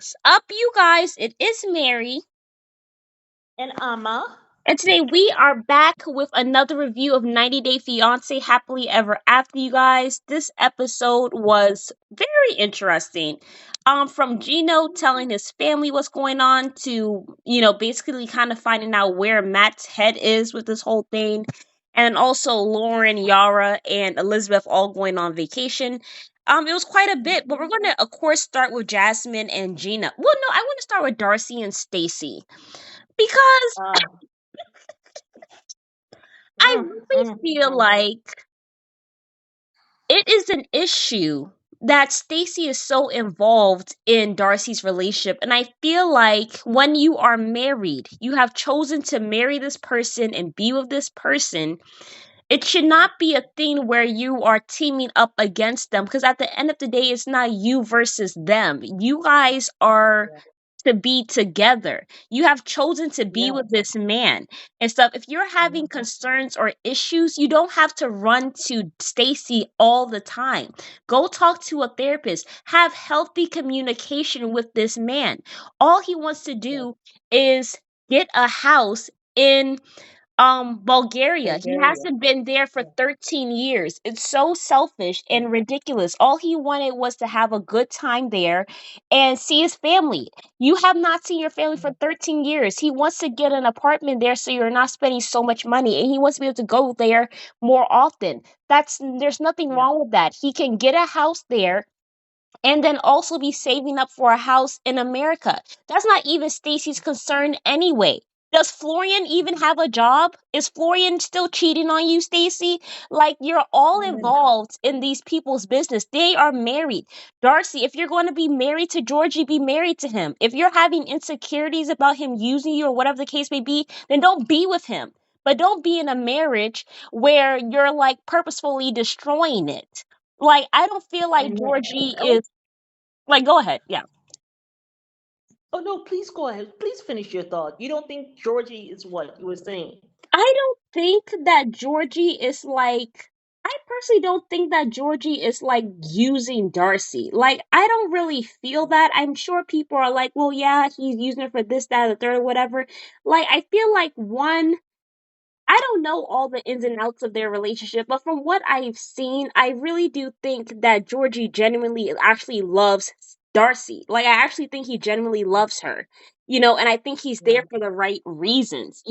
What's up, you guys? It is Mary, And Amma. and today we are back with another review of 90 Day Fiancé Happily Ever After, you guys. This episode was very interesting. From Gino telling his family what's going on to, basically kind of finding out where Matt's head is with this whole thing. And also Lauren, Yara, and Elizabeth all going on vacation. It was quite a bit, but we're gonna, of course, start with Jasmine and Gina. Well, no, I want to start with Darcy and Stacy because Uh, I mm, really mm, feel mm. like it is an issue that Stacy is so involved in Darcy's relationship. And I feel like when you are married, you have chosen to marry this person and be with this person. It should not be a thing where you are teaming up against them, because at the end of the day, it's not you versus them. You guys are Yeah, to be together. You have chosen to be yeah, with this man and stuff. If you're yeah, having concerns or issues, you don't have to run to Stacy all the time. Go talk to a therapist. Have healthy communication with this man. All he wants to yeah. do is get a house in Bulgaria. He Bulgaria. hasn't been there for Yeah, 13 years. It's so selfish yeah, and ridiculous. All he wanted was to have a good time there and see his family. You have not seen your family for yeah, 13 years. He wants to get an apartment there so you're not spending so much money, and he wants to be able to go there more often. There's nothing yeah, wrong with that. He can get a house there and then also be saving up for a house in America. That's not even Stacy's concern anyway. Does Florian even have a job? Is Florian still cheating on you, Stacy? Like, you're all mm, involved in these people's business. They are married. Darcy, if you're going to be married to Georgie, be married to him. If you're having insecurities about him using you or whatever the case may be, then don't be with him. But don't be in a marriage where you're like purposefully destroying it. Like, I don't feel like mm. Georgie Oh, is like, go ahead. Yeah. oh no, please go ahead. Please finish your thought. You don't think Georgie is what you were saying? I don't think that Georgie is like, I personally don't think that Georgie is like using Darcy. Like, I don't really feel that. I'm sure people are like, well, yeah, he's using her for this, that, the third, whatever. Like, I feel like one, I don't know all the ins and outs of their relationship, but from what I've seen, I really do think that Georgie genuinely actually loves Darcy. Like, I actually think he genuinely loves her, and I think he's Yeah, there for the right reasons.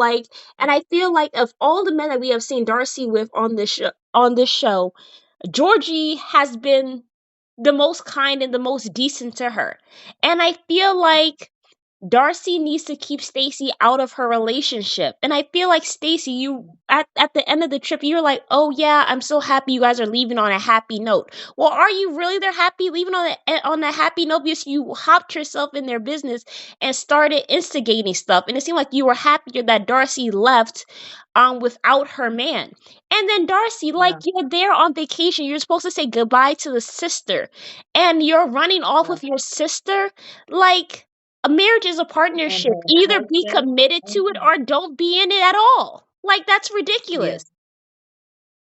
Like, and I feel like of all the men that we have seen Darcy with on this show, Georgie has been the most kind and the most decent to her. And I feel like Darcy needs to keep Stacy out of her relationship. And I feel like Stacy, you at the end of the trip, you're like, "Oh yeah, I'm so happy you guys are leaving on a happy note." Well, are you really there happy leaving on a happy note because you hopped yourself in their business and started instigating stuff? And it seemed like you were happier that Darcy left without her man. And then Darcy, like, yeah, you're there on vacation. You're supposed to say goodbye to the sister. And you're running off yeah. with your sister. Like, a marriage is a And partnership. her Either be husband. committed to it Mhm. or don't be in it at all. Like, that's Yeah, ridiculous.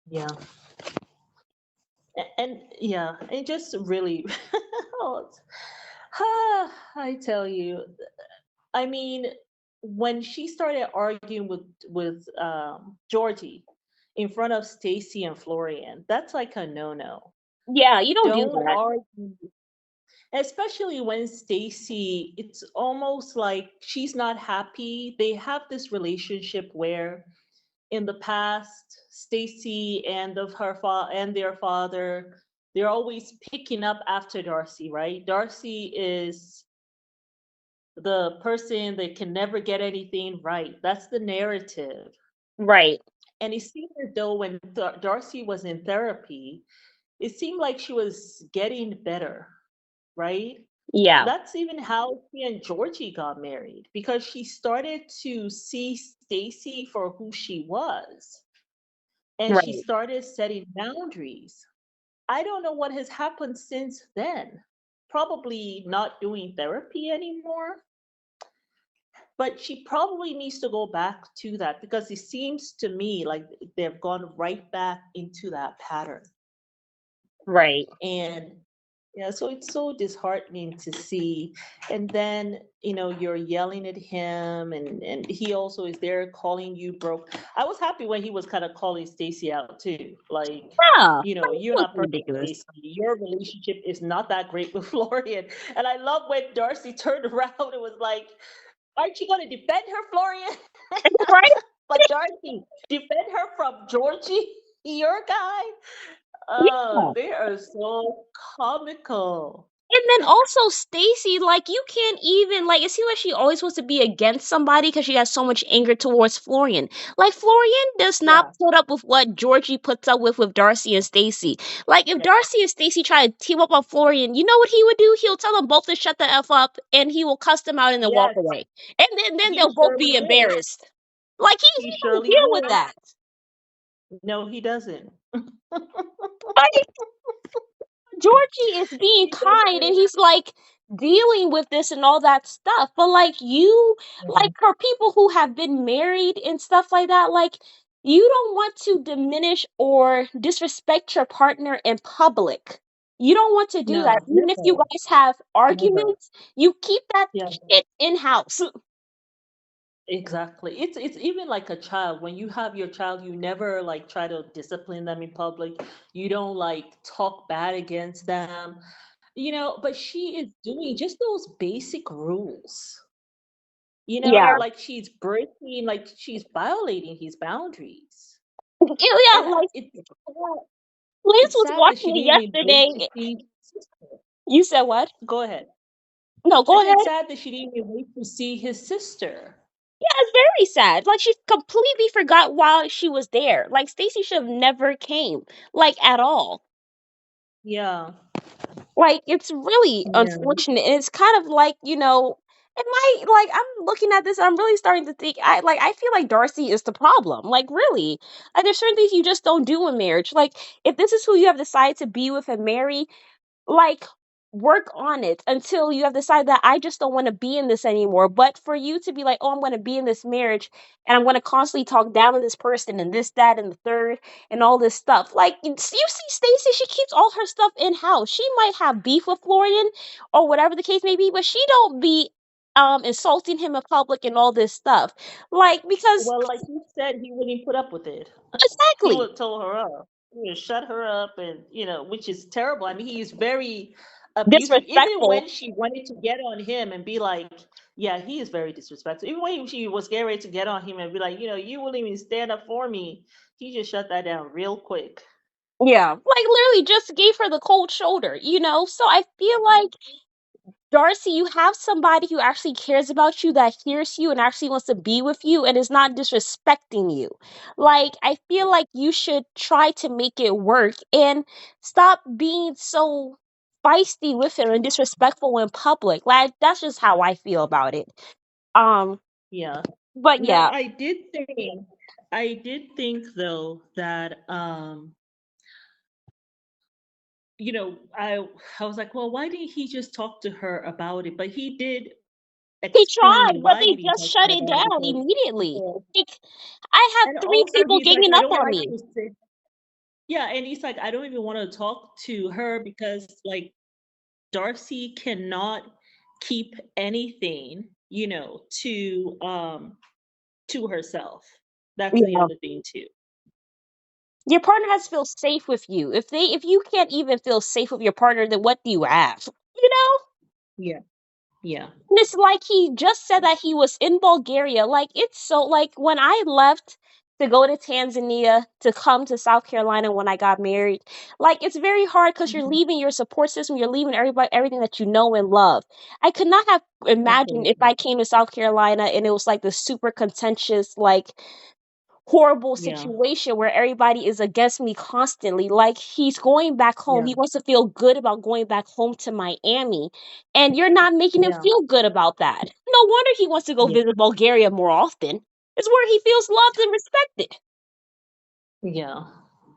yeah. And yeah, it just really, I tell you, I mean, when she started arguing with Georgie in front of Stacy and Florian, that's like a no-no. Yeah, you don't do Don't that. argue, especially when Stacy, it's almost like she's not happy. They have this relationship where in the past, Stacy and of her and their father, they're always picking up after Darcy, right? Darcy is the person that can never get anything right. That's the narrative. Right. And it seemed as though when Darcy was in therapy, it seemed like she was getting better, right? Yeah. That's even how she and Georgie got married because she started to see Stacy for who she was and she Right. started setting boundaries. I don't know what has happened since then. Probably not doing therapy anymore, but she probably needs to go back to that because it seems to me like they've gone right back into that pattern. Right. And Yeah, so it's so disheartening to see. And then, you're yelling at him, and he also is there calling you broke. I was happy when he was kind of calling Stacy out too. Like, Yeah, like, you're it was not perfect, ridiculous. Stacy. Your relationship is not that great with Florian. And I love when Darcy turned around and was like, aren't you going to defend her, Florian? Right? But Darcy, defend her from Georgie, your guy. Yeah. They are so comical. And then also Stacy, like you can't even like it seems like she always wants to be against somebody because she has so much anger towards Florian. Like Florian does not Yeah. put up with what Georgie puts up with Darcy and Stacy. Like if Yeah. Darcy and Stacy try to team up on Florian, you know what he would do? He'll tell them both to shut the F up and he will cuss them out and then walk Yes, away. And then he they'll both be surely will. embarrassed. Like he He don't surely deal with will. that. No, he doesn't. Georgie is being He kind and doesn't. he's like dealing with this and all that stuff. But like you, Yeah. like for people who have been married and stuff like that, like you don't want to diminish or disrespect your partner in public. You don't want to do that. No, Even if you never, guys have never. arguments, you keep that Yeah, shit in house. exactly. It's even like a child. When you have your child, you never like try to discipline them in public. You don't like talk bad against them. But she is doing just those basic rules. Yeah. Like she's violating his boundaries. Yeah, And like Liz it's was sad that she watching it didn't even wait to yesterday. see his sister. You said what? Go ahead. No, I go said ahead. sad that she didn't even wait to see his sister. Yeah, it's very sad. Like she completely forgot while she was there. Like Stacy should have never came, like at all. Yeah. Like it's really Yeah. unfortunate. And it's kind of like, it might like I'm looking at this, I'm really starting to think I feel like Darcy is the problem. Like really. Like there's certain things you just don't do in marriage. Like if this is who you have decided to be with and marry, like work on it until you have decided that I just don't want to be in this anymore. But for you to be like, oh, I'm going to be in this marriage and I'm going to constantly talk down to this person and this, that, and the third and all this stuff. Like you see Stacey, she keeps all her stuff in house. She might have beef with Florian or whatever the case may be, but she don't be insulting him in public and all this stuff. Like because Well, like you said, he wouldn't put up with it. He exactly would tell her up. He would shut her up, and which is terrible. I mean, he's very abusive. Even disrespectful. when she wanted to get on him and be like, "Yeah, he is very disrespectful." Even when she was getting ready to get on him and be like, "You wouldn't even stand up for me," he just shut that down real quick. Yeah, like literally just gave her the cold shoulder. So I feel like Darcy, you have somebody who actually cares about you, that hears you and actually wants to be with you and is not disrespecting you. Like, I feel like you should try to make it work and stop being so feisty with him and disrespectful in public. Like, that's just how I feel about it. Um, Yeah. but Now, yeah, I did think though that I was like, well, why didn't he just talk to her about it? But he did he tried, explain but why they did he just talk to shut her it about it down because immediately. because Like, I had and three also people he's like, ganging I up don't on like me. to say, yeah, and he's like, I don't even want to talk to her because like Darcy cannot keep anything, to herself. That's the Yeah. other thing too. Your partner has to feel safe with you. If you can't even feel safe with your partner, then what do you have? You know? Yeah. Yeah. And it's like he just said that he was in Bulgaria. Like it's so like when I left to go to Tanzania to come to South Carolina when I got married, like it's very hard because you're Mhm. leaving your support system, you're leaving everybody everything that you know and love. I could not have imagined if Absolutely. I came to South Carolina and it was like the super contentious, like horrible Yeah. situation where everybody is against me constantly. Like he's going back home. Yeah. He wants to feel good about going back home to Miami. And you're not making him Yeah. feel good about that. No wonder he wants to go Yeah. visit Bulgaria more often. It's where he feels loved and respected. Yeah.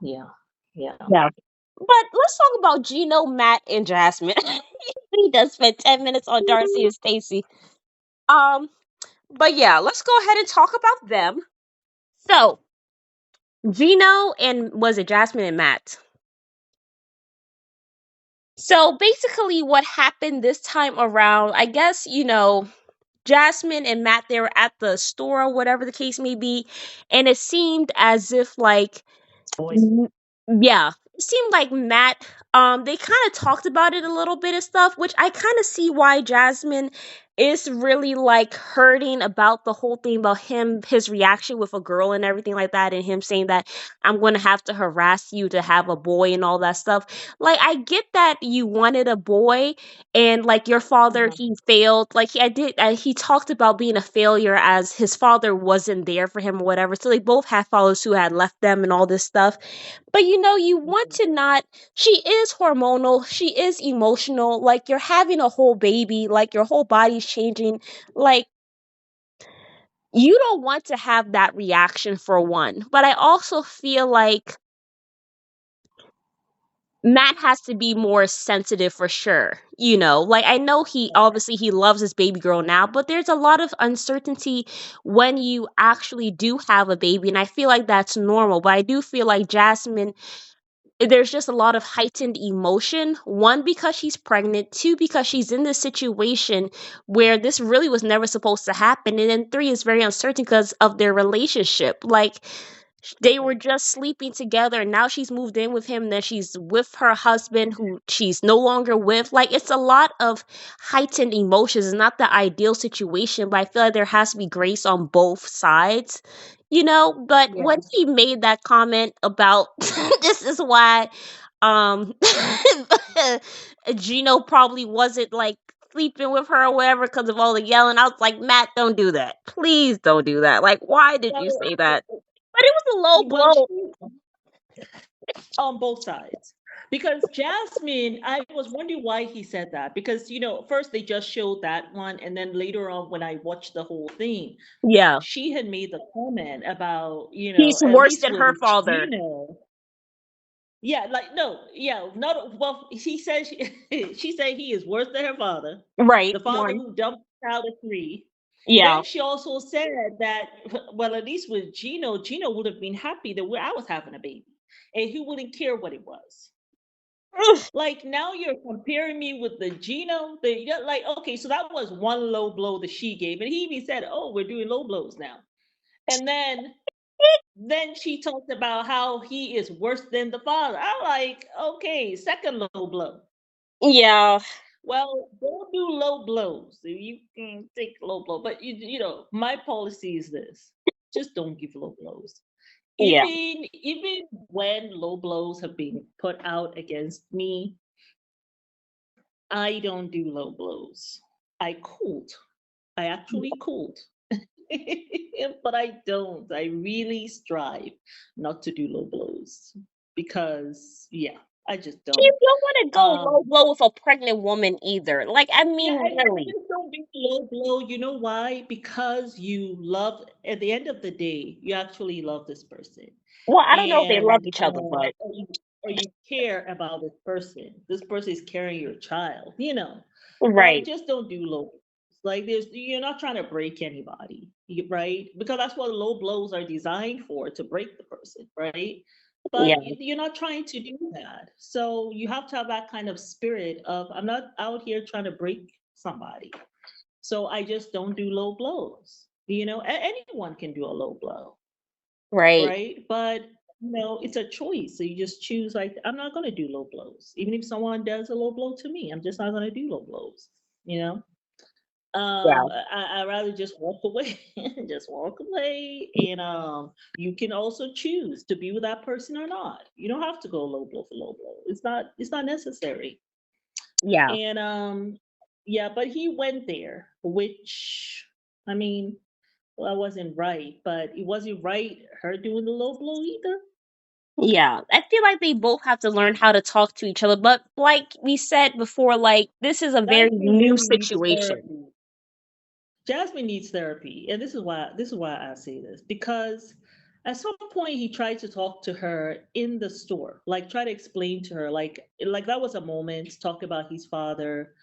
Yeah. Yeah. Yeah. But let's talk about Gino, Matt, and Jasmine. He does spend 10 minutes on Darcy and Stacy. Um, but yeah, let's go ahead and talk about them. So, Gino and was it Jasmine and Matt? So basically, what happened this time around, I guess, Jasmine and Matt, they were at the store or whatever the case may be, and it seemed as if like Boys. Mm, yeah, it seemed like Matt, they kind of talked about it a little bit and stuff, which I kind of see why Jasmine is really like hurting about the whole thing about him, his reaction with a girl and everything like that, and him saying that I'm going to have to harass you to have a boy and all that stuff. Like, I get that you wanted a boy, and like your father, Mhm. he failed. Like, he talked about being a failure as his father wasn't there for him or whatever. So they both had fathers who had left them and all this stuff. But you want Mhm. to not, she is hormonal, she is emotional, like you're having a whole baby, like your whole body's changing. Like, you don't want to have that reaction for one. But I also feel like Matt has to be more sensitive for sure. Like I know he loves his baby girl now, but there's a lot of uncertainty when you actually do have a baby. And I feel like that's normal. But I do feel like Jasmine, there's just a lot of heightened emotion. One, because she's pregnant. Two, because she's in this situation where this really was never supposed to happen. And then three, is very uncertain because of their relationship. Like, they were just sleeping together, and now she's moved in with him, and then she's with her husband who she's no longer with. Like, it's a lot of heightened emotions. It's not the ideal situation, but I feel like there has to be grace on both sides. But when Yeah. he made that comment about this is why um Gino probably wasn't like sleeping with her or whatever because of all the yelling, I was like, Matt, don't do that, please don't do that. Like, why did you Well, say that? But it was a low well, blow. on both sides. Because Jasmine, I was wondering why he said that. Because, first they just showed that one. And then later on, when I watched the whole thing, Yeah, she had made the comment about, he's at worse least than her with father. Gino. Yeah, like, no, yeah, not, well, she said, she said he is worse than her father, Right, the father one. who dumped the child at 3. Yeah. Then she also said that, well, at least with Gino would have been happy that I was having a baby and he wouldn't care what it was. Ugh, Like now you're comparing me with the Gino, like, okay, so that was one low blow that she gave. And he even said, oh, we're doing low blows now. And then she talked about how he is worse than the father. I'm like, okay, second low blow. yeah, Well, don't do low blows. You can take low blow, but my policy is this: just don't give low blows. yeah. Even when low blows have been put out against me, I don't do low blows. I cooled. I actually cooled. But I don't. I really strive not to do low blows because, yeah, I just You don't. don't want to go low Um, blow with a pregnant woman either. Like, I yeah, mean, I really. just don't do low blow. You know why? Because you love, at the end of the day, you actually love this person. Well, I don't know if they love And each other, but or you care about this person. This person is carrying your child. Like right. just don't do low blows. Like you're not trying to break anybody, right? Because that's what low blows are designed for, to break the person, right? Yeah, But you're not trying to do that. So you have to have that kind of spirit of, I'm not out here trying to break somebody. So I just don't do low blows. Anyone can do a low blow, right. right? But it's a choice. So you just choose, like, I'm not going to do low blows. Even if someone does a low blow to me, I'm just not going to do low blows. You know, Yeah, I rather just walk away, just walk away. And you can also choose to be with that person or not. You don't have to go low blow for low blow. It's not necessary. yeah, And yeah, but he went there, which, I mean, well, I wasn't right, but it wasn't right her doing the low blow either. yeah. I feel like they both have to learn how to talk to each other. But like we said before, like this is a very Jasmine new really needs situation. therapy. Jasmine needs therapy, and this is why I say this, because at some point he tried to talk to her in the store, like try to explain to her, like that was a moment, talk about his father.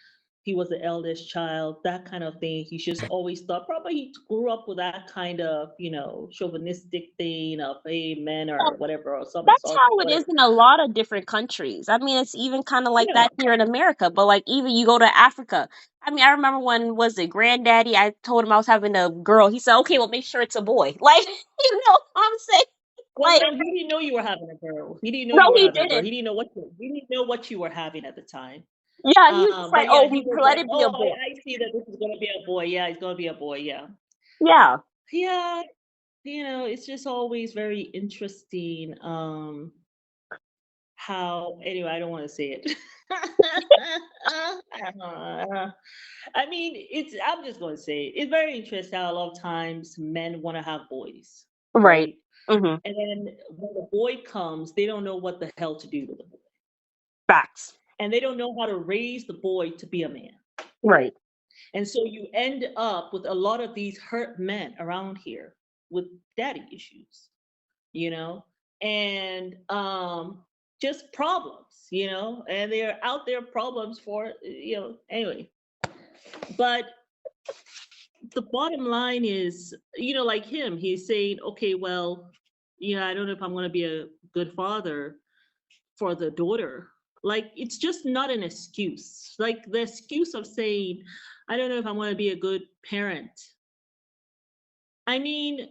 he was the eldest child, that kind of thing. He's just always thought, probably he grew up with that kind of, chauvinistic thing of, hey, men or whatever, or some That's sort, how it is whatever. in a lot of different countries. I mean, it's even kind of like Yeah. that here in America. But like, even you go to Africa. I mean, I remember when was it granddaddy? I told him I was having a girl. He said, "Okay, well, make sure it's a boy." Like, what I'm saying, Well, like, no, he didn't know you were having a girl. He didn't know no, you were he having a girl. didn't. He didn't know what you were having at the time. Yeah, he was just like, But yeah, "Oh, he we was let like, it be a "Oh, boy." I see that this is gonna be a boy. Yeah, it's gonna be a boy. Yeah, Yeah, yeah." It's just always very interesting. How anyway, I don't want to say it. I mean, I'm just going to say it. It's very interesting how a lot of times men want to have boys, right. right? Mm-hmm. And then when the boy comes, they don't know what the hell to do with the boy. Facts. And they don't know how to raise the boy to be a man. Right. And so you end up with a lot of these hurt men around here with daddy issues, you know, and just problems, and they're out there problems for, anyway. But the bottom line is, like him, he's saying, okay, well, I don't know if I'm going to be a good father for the daughter. Like, it's just not an excuse. Like, the excuse of saying, I don't know if I'm going to be a good parent. I mean,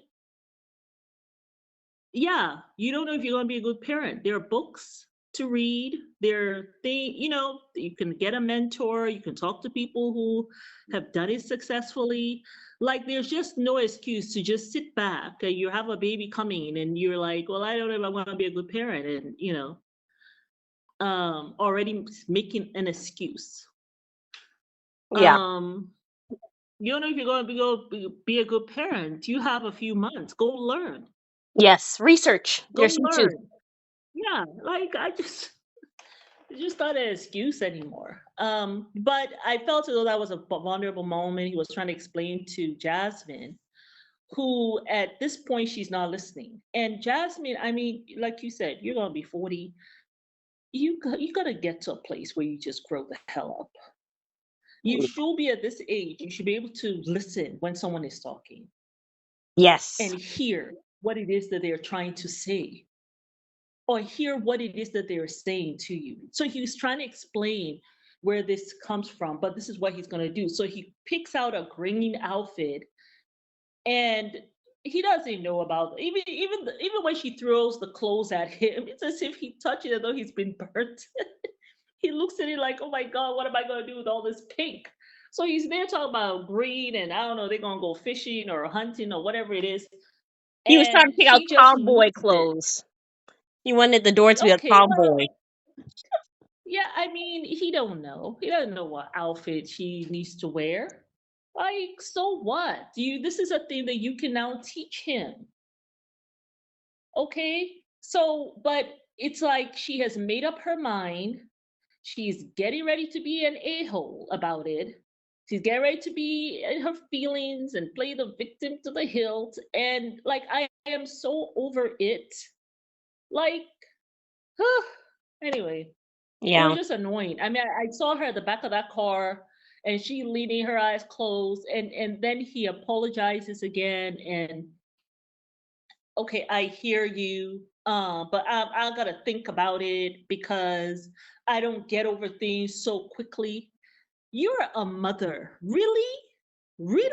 yeah, you don't know if you're going to be a good parent. There are books to read. There are things, you can get a mentor. You can talk to people who have done it successfully. Like, there's just no excuse to just sit back. You have a baby coming, and you're like, well, I don't know if I want to be a good parent, and already making an excuse. Yeah. Um, you don't know if you're going to be a good parent. You have a few months. Go learn. Yes. Research. Go There's YouTube. learn. Yeah, like it's just not an excuse anymore. But I felt as though that was a vulnerable moment. He was trying to explain to Jasmine, who at this point she's not listening. And Jasmine, I mean, like you said, you're gonna be 40. You gotta get to a place where you just grow the hell up. You should be at this age. You should be able to listen when someone is talking and Yes. hear what it is that they're trying to say, or hear what it is that they're saying to you. So he was trying to explain where this comes from, but this is what he's going to do. So he picks out a green outfit, and he doesn't know about even when she throws the clothes at him, it's as if he touched it as though he's been burnt. He looks at it like, oh my God, what am I going to do with all this pink? So he's there talking about green, and I don't know, they're going to go fishing or hunting or whatever it is. He was And trying to pick out she just tomboy loses it. clothes. He wanted the door to be a Okay, well, tomboy. yeah, I mean, he don't know. He doesn't know what outfit she needs to wear. Like, so what? This is a thing that you can now teach him. Okay? So, but it's like she has made up her mind. She's getting ready to be an a-hole about it. She's getting ready to be in her feelings and play the victim to the hilt. And like, I am so over it. Like, anyway, it was Yeah. just annoying. I mean, I saw her at the back of that car, and she leaning, her eyes closed, and then he apologizes again, and okay, I hear you, but I gotta think about it because I don't get over things so quickly. You're a mother, really, really?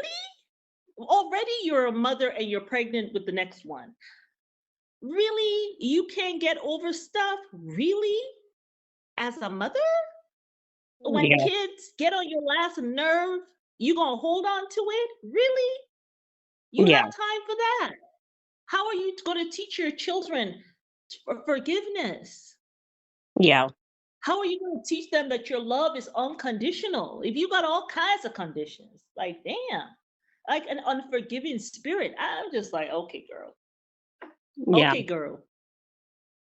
Already, you're a mother, and you're pregnant with the next one. Really, you can't get over stuff, really, as a mother? When Yeah. kids get on your last nerve, you gonna hold on to it? Really? You Yeah. have time for that? How are you gonna teach your children forgiveness? Yeah. How are you gonna teach them that your love is unconditional if you got all kinds of conditions? Like, damn, like an unforgiving spirit. I'm just like, Yeah. okay, girl,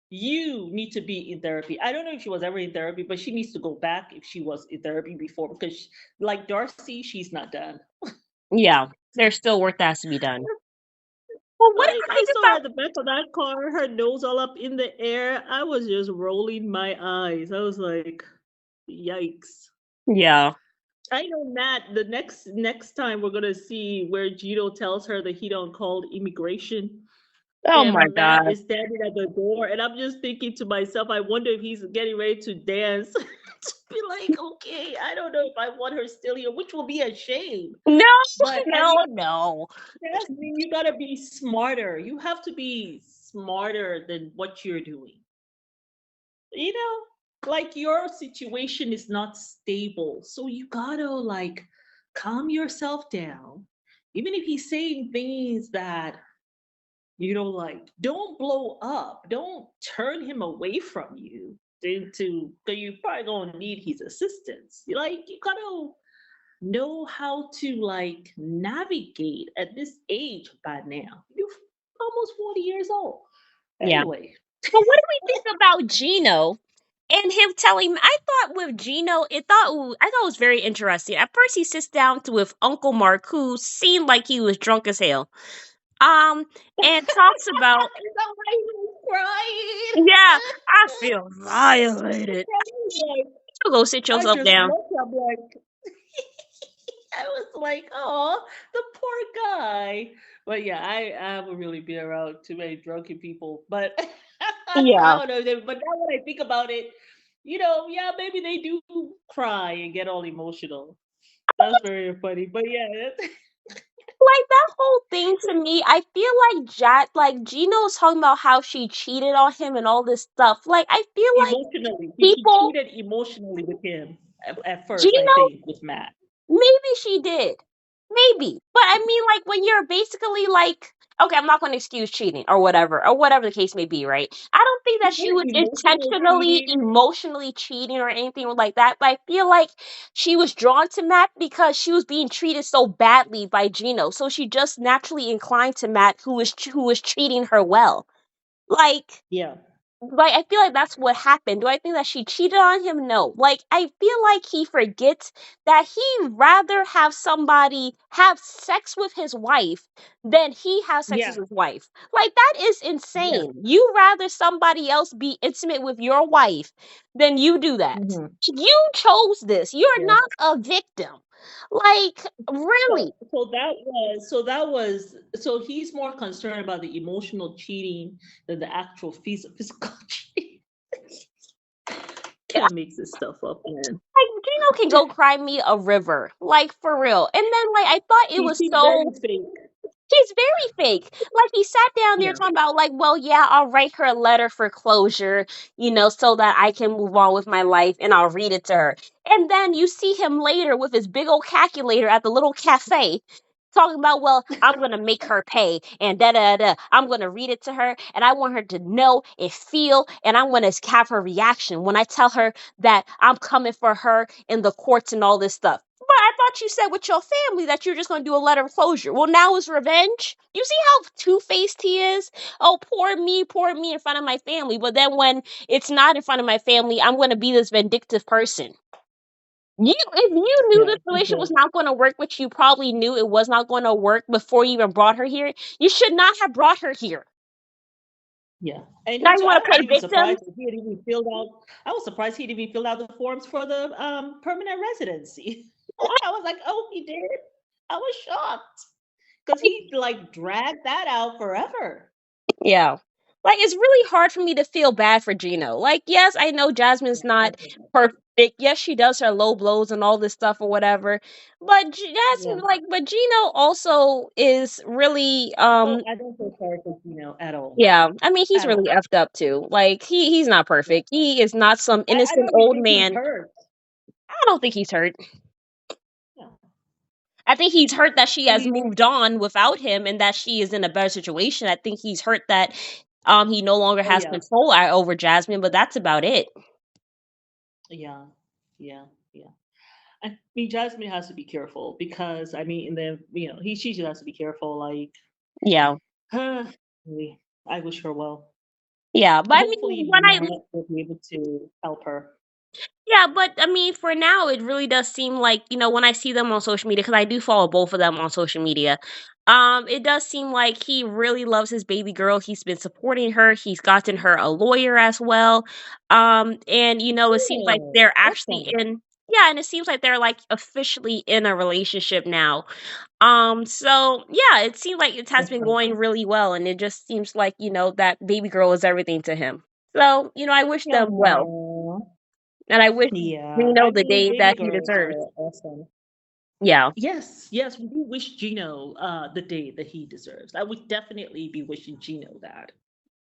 you need to be in therapy. I don't know if she was ever in therapy, but she needs to go back if she was in therapy before, because like Darcy, she's not done. Yeah. There's still work that has to be done. Well, what do Like, you I think saw her about? at the back of that car, her nose all up in the air. I was just rolling my eyes. I was like, yikes. Yeah. I know Matt. The next time we're gonna see where Gino tells her that he don't call immigration, Oh my and Matt god. is standing at the door, and I'm just thinking to myself, I wonder if he's getting ready to dance. To be like, okay, I don't know if I want her still here, which will be a shame. No, But I no, mean, no. Jasmine, you gotta be smarter. You have to be smarter than what you're doing. You know, like your situation is not stable. So you gotta like calm yourself down. Even if he's saying things that you know, like don't blow up, don't turn him away from you into because you probably gonna need his assistance. Like you gotta know how to like navigate at this age by now. You're almost 40 years old. Yeah. Anyway, But what do we think about Gino and him telling? I thought with Gino, I thought it was very interesting. At first, he sits down with Uncle Mark, who seemed like he was drunk as hell. Um, and talks about, is that why he was crying? yeah, I feel violated. Like, You go sit I yourself just down. looked, I'm like, I was like, oh, the poor guy. But yeah, I haven't really been around too many drunken people. But I Yeah. don't know. But now when I think about it, you know, yeah, maybe they do cry and get all emotional. That's very funny. But yeah, Like that whole thing to me, I feel like like Gino's talking about how she cheated on him and all this stuff. Like I feel like emotionally, she people, cheated emotionally with him at first, I Gino, think, with Matt. maybe she did. Maybe. But I mean, like, when you're basically like, okay, I'm not going to excuse cheating or whatever the case may be, right? I don't think that She she did was emotional intentionally, cheating. emotionally cheating or anything like that. But I feel like she was drawn to Matt because she was being treated so badly by Gino. So she just naturally inclined to Matt, who was treating her well. Like, Yeah. I feel like that's what happened. Do I think that she cheated on him? No. Like I feel like he forgets that he rather have somebody have sex with his wife than he have sex with Yeah. his wife. Like that is Yeah. insane. You rather somebody else be intimate with your wife than you do that. Hmm. You chose this. You're Yeah. not a victim. Like really? So he's more concerned about the emotional cheating than the actual physical cheating. Can't make this stuff up, man. Like Gino can go cry me a river. Like for real. And then like I thought it He was seems very so fake. he's very fake. Like he sat down there Yeah. talking about like, well, yeah, I'll write her a letter for closure, so that I can move on with my life and I'll read it to her. And then you see him later with his big old calculator at the little cafe talking about, well, I'm gonna make her pay and da da da. I'm gonna read it to her and I want her to know and feel and I want to have her reaction when I tell her that I'm coming for her in the courts and all this stuff. But I thought you said with your family that you're just going to do a letter of closure. Well, now it's revenge. You see how two-faced he is? Oh, poor me in front of my family. But then when it's not in front of my family, I'm going to be this vindictive person. If you knew Yeah. this relationship Yeah. was not going to work, which you probably knew it was not going to work before you even brought her here, you should not have brought her here. Yeah. And Now he you too, I want to was play even victim? surprised that he had even filled out I was surprised he'd even filled out the forms for the permanent residency. I was like, oh, he did. I was shocked. Because he like dragged that out forever. Yeah. Like it's really hard for me to feel bad for Gino. Like, yes, I know Jasmine's Yeah, I not think that. perfect. Yes, she does her low blows and all this stuff or whatever. But Yeah. Jasmine, like, but Gino also is really, Oh, I don't feel sorry for Gino at all. yeah. I mean, he's At really all. effed up too. Like, he's not Yeah. perfect. He is not some I innocent don't even old think he's man. hurt. I don't think he's hurt. Yeah. I think he's hurt that she has Maybe, moved on without him and that she is in a better situation. I think he's hurt that he no longer oh has yeah. control over Jasmine, but that's about it. Yeah. Yeah. Yeah. I mean, Jasmine has to be careful because I mean, and then she just has to be careful. Like, Yeah. really, I wish her well. Yeah, but I mean, Hopefully, Matt will be able to help her. but I mean, for now, it really does seem like when I see them on social media, because I do follow both of them on social media. It does seem like he really loves his baby girl. He's been supporting her. He's gotten her a lawyer as well. And it seems like Oh, they're actually awesome. Yeah, and it seems like they're like officially in a relationship now. So yeah, it seems like it has been Mhm. going really well, and it just seems like, that baby girl is everything to him. So, I wish them well. Aw. And I wish Yeah, I Gino the mean, day baby that he girls deserves. are awesome. Yeah, Yes, yes, we do wish Gino the day that he deserves. I would definitely be wishing Gino that.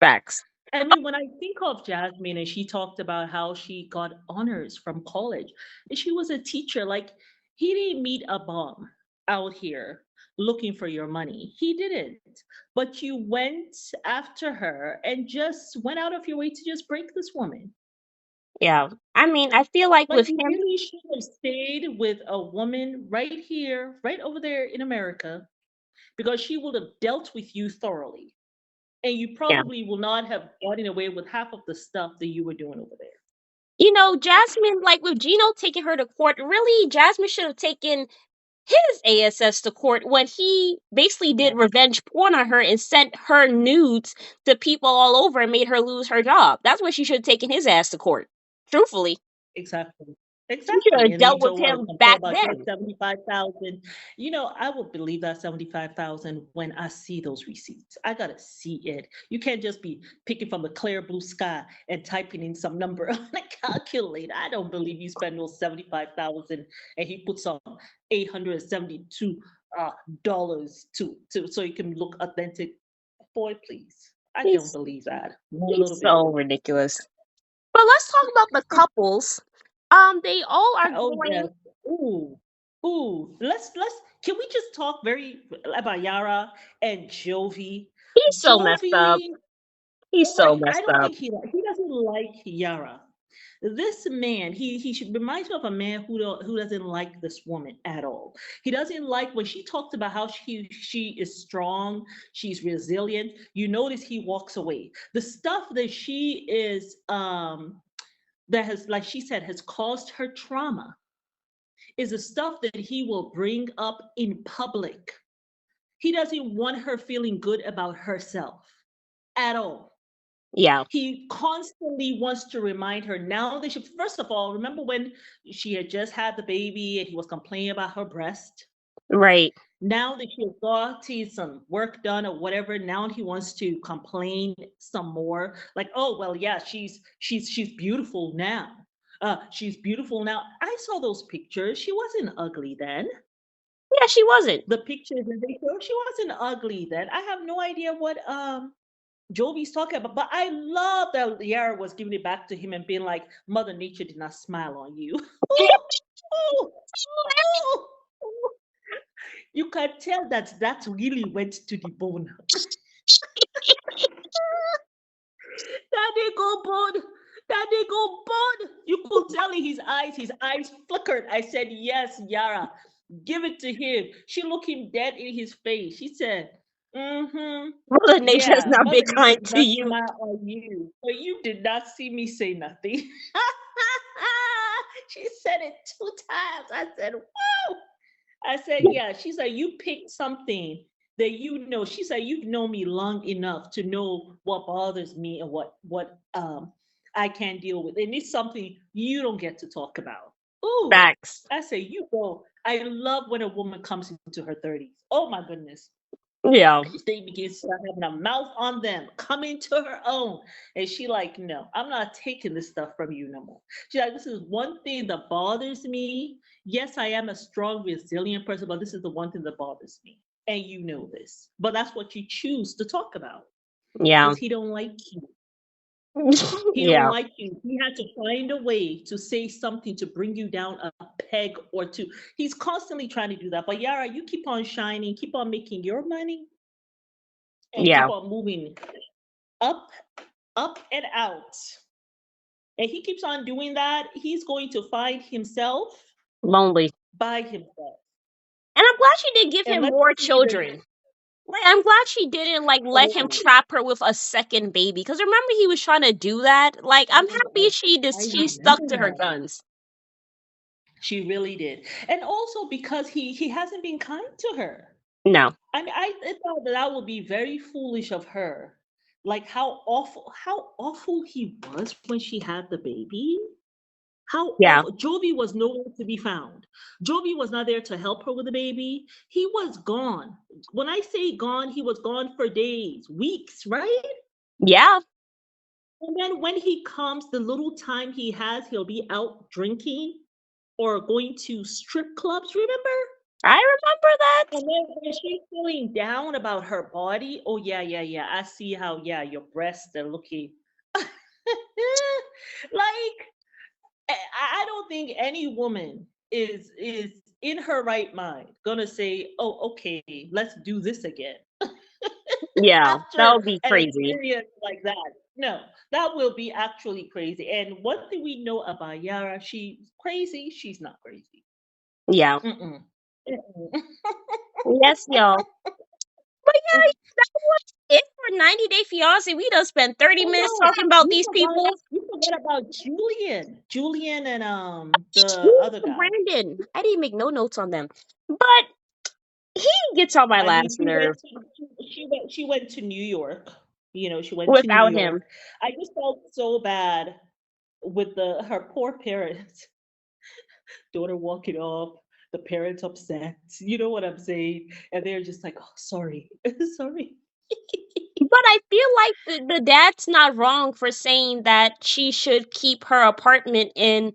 facts. I mean, when I think of Jasmine and she talked about how she got honors from college and she was a teacher, like he didn't meet a bum out here looking for your money. He didn't. But you went after her and just went out of your way to just break this woman. Yeah. I mean, I feel like Like with you him, really should have stayed with a woman right here, right over there in America, because she would have dealt with you thoroughly. And you yeah. probably will not have gotten away with half of the stuff that you were doing over there. Jasmine, like with Gino taking her to court, really, Jasmine should have taken his ASS to court when he basically did Yeah, revenge porn on her and sent her nudes to people all over and made her lose her job. That's when she should have taken his ass to court. Truthfully, exactly. she should Exactly. have And then you dealt with told well, him complain back about your then. 75,000. I will believe that 75,000 when I see those receipts. I gotta see it. You can't just be picking from the clear blue sky and typing in some number on a calculator. I don't believe you spend those 75,000 and he puts on 872 dollars to so you can look authentic. Boy, please. I don't He's believe that. Not a he's little bit. so ridiculous. But let's talk about the couples. They all are Oh going. yes. Ooh. Ooh. Let's can we just talk very about Yara and Jovi? He's so messed up. Jovi, He's so boy, I messed don't up. think he doesn't like Yara. This man, he should reminds me of a man who doesn't like this woman at all. He doesn't like when she talks about how she is strong, she's resilient. You notice he walks away. The stuff that she is that has, like she said, has caused her trauma is the stuff that he will bring up in public. He doesn't want her feeling good about herself at all. Yeah, He constantly wants to remind her now that she, first of all, remember when she had just had the baby and he was complaining about her breast? right. Now that she has gotten some work done or whatever, now he wants to complain some more. Like, oh well, yeah, she's beautiful now. She's beautiful now. I saw those pictures. She wasn't ugly then. Yeah, she wasn't. The pictures that they showed, she wasn't ugly then. I have no idea what Jovi's talking about, but I love that Yara was giving it back to him and being like, Mother Nature did not smile on you. Ooh, ooh, ooh, ooh. You can tell that really went to the bone. That they go bone. That they go bone. You could tell in his eyes flickered. I said, yes, Yara, give it to him. She looked him dead in his face. She said, mm-hmm. Mother Nature has Yeah, not been Mother Nature kind did to not you. smile on you. But you did not see me say nothing. She said it 2 times. I said, whoa. I said, yeah. She's like, you picked something that you know. She's like, you've known me long enough to know what bothers me and what I can deal with. And it's something you don't get to talk about. Ooh. Facts. I say, you go. I love when a woman comes into her 30s. Oh my goodness. Yeah. They begin to start having a mouth on them, coming to her own. And she like, no, I'm not taking this stuff from you no more. She's like, this is one thing that bothers me. Yes, I am a strong, resilient person, but this is the one thing that bothers me. And you know this. But that's what you choose to talk about Yeah. because he don't like you. He don't Yeah. like you. He had to find a way to say something to bring you down a peg or two. He's constantly trying to do that. But Yara, you keep on shining, keep on making your money, and Yeah. keep on moving up, up and out. And he keeps on doing that, he's going to find himself Lonely. by himself. And I'm glad she didn't give And him let's more see the children. Like, I'm glad she didn't like let him oh, trap her with a second baby. Because remember he was trying to do that. Like, I'm happy oh, I she stuck remember to her that. guns. She really did. And also because he hasn't been kind to her. No. I mean, I thought that that would be very foolish of her. Like how awful he was when she had the baby. How Yeah. awful. Jovi was nowhere to be found. Jovi was not there to help her with the baby. He was gone. When I say gone, he was gone for days, weeks, right? Yeah. And then when he comes, the little time he has, he'll be out drinking or going to strip clubs, remember? I remember that. And then when she's feeling down about her body, oh yeah, yeah, yeah. I see how, yeah, your breasts are looking. Like, I don't think any woman is in her right mind gonna say, "Oh, okay, let's do this again." Yeah. That After would be an crazy. experience like that. No, that will be actually crazy. And what do we know about Yara? She's crazy. She's not crazy. Yeah. Mm-mm. Mm-mm. Yes, y'all. But yeah, that was it for 90 Day Fiance. We done spent 30 Oh minutes no, talking about these people. you forgot about Julian. Julian and the Who's other guy. Brandon? I didn't make no notes on them. But he gets on my I mean, last nerve she went to New York. You know, she went to New without him. York. I just felt so bad with the her poor parents. Daughter walking off, the parents upset. You know what I'm saying? And they're just like, "Oh, sorry, sorry." But I feel like the dad's not wrong for saying that she should keep her apartment in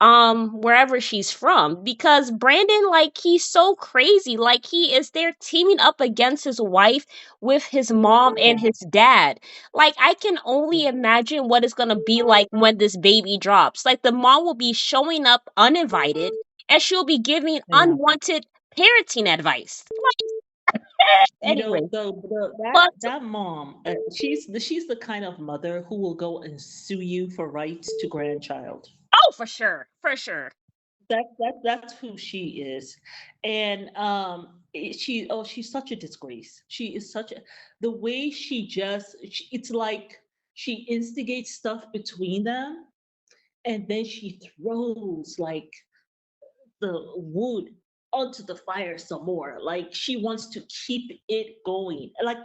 wherever she's from, because Brandon, like, he's so crazy. Like, he is there teaming up against his wife with his mom and Yeah, his dad. Like, I can yeah, only imagine what it's going to be like when this baby drops. Like, the mom will be showing up uninvited and she'll be giving yeah. unwanted parenting advice. You Anyway, know, but that mom, she's the kind of mother who will go and sue you for rights to grandchild. oh, for sure, for sure. That's who she is. And she's such a disgrace. She is such a the way it's like she instigates stuff between them, and then she throws like the wood onto the fire some more. Like she wants to keep it going. Like,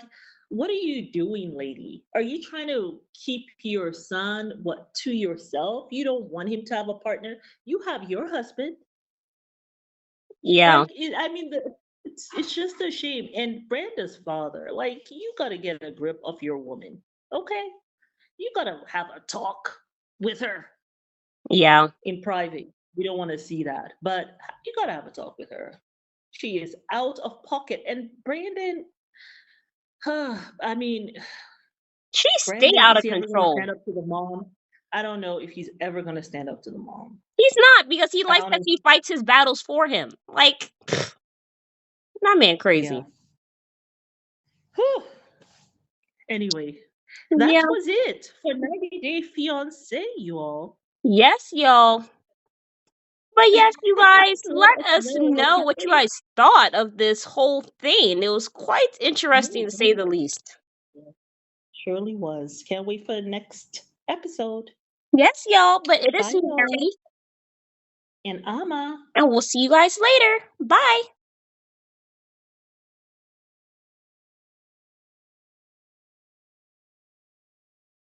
what are you doing, lady? Are you trying to keep your son what to yourself? You don't want him to have a partner. You have your husband. Yeah, Like, I mean, it's just a shame. And Branda's father, like, you gotta get a grip of your woman, okay? You gotta have a talk with her yeah. in private. We don't want to see that, but you gotta have a talk with her. She is out of pocket, and Brandon. I mean, She stay Brandon, out is of he ever gonna stand control. up to the mom? I don't know if he's ever gonna stand up to the mom. He's not, because he I likes that honestly, she fights his battles for him. Like, that man yeah. crazy. Whew. Anyway, that Yeah. was it for 90 Day Fiance, you all. Yes, y'all. But yes, you guys, Let let us us know what know you what you think. guys thought of this whole thing. It was quite interesting to say Mhm. the least. Surely was. Can't wait for the next episode. Yes, y'all, but it is Bye, y'all. Mary, And Ama. and we'll see you guys later. Bye.